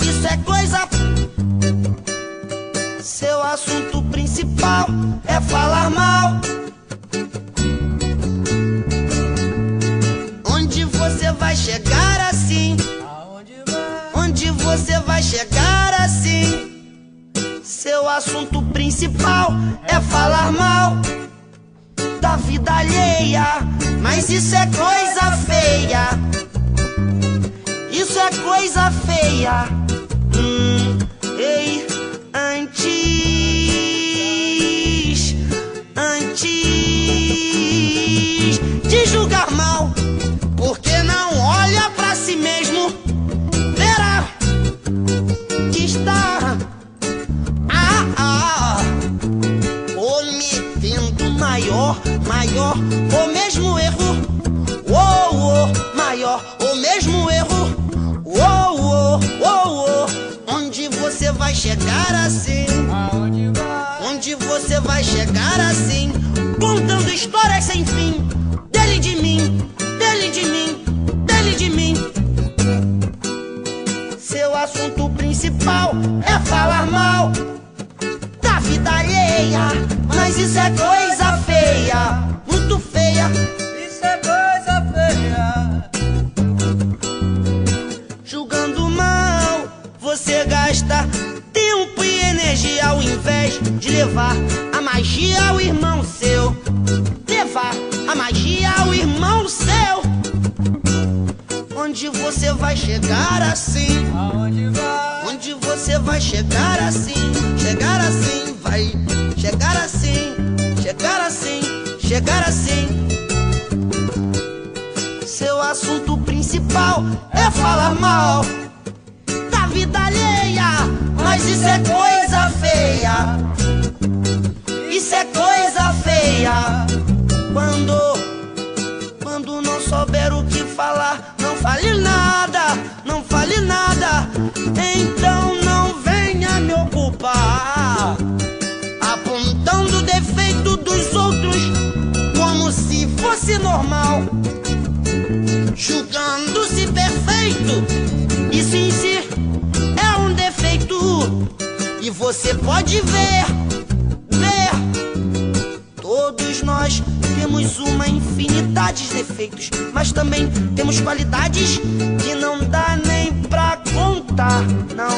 isso é coisa. Seu assunto principal é falar mal. Onde você vai chegar assim? Onde você vai chegar assim? Seu assunto principal é falar mal da vida alheia, mas isso é coisa feia. Isso é coisa feia. Ei, antes de julgar mal, porque não olha pra si mesmo, verá que está cometendo maior o mesmo erro. Maior o mesmo erro. Onde você vai chegar assim? Onde você vai chegar assim? Contando histórias sem fim, dele de mim, dele de mim, dele de mim. Seu assunto principal é falar mal da vida alheia, mas isso é coisa feia, muito feia. Isso é coisa feia. Julgando mal, você gasta tempo e energia ao invés de levar a magia ao irmão seu. Levar a magia ao irmão seu. Onde você vai chegar assim? Aonde vai? Onde você vai chegar assim? Chegar assim, vai chegar assim, chegar assim, chegar assim. Seu assunto principal é falar mal da vida alheia, mas isso é coisa feia. Isso é coisa feia. Quando não souber o que falar, não fale nada, não fale nada. Então não venha me ocupar apontando o defeito dos outros como se fosse normal, julgando-se perfeito. Isso em si é um defeito. E você pode ver, todos nós temos uma infinidade de defeitos, mas também temos qualidades que não dá nem pra contar. Não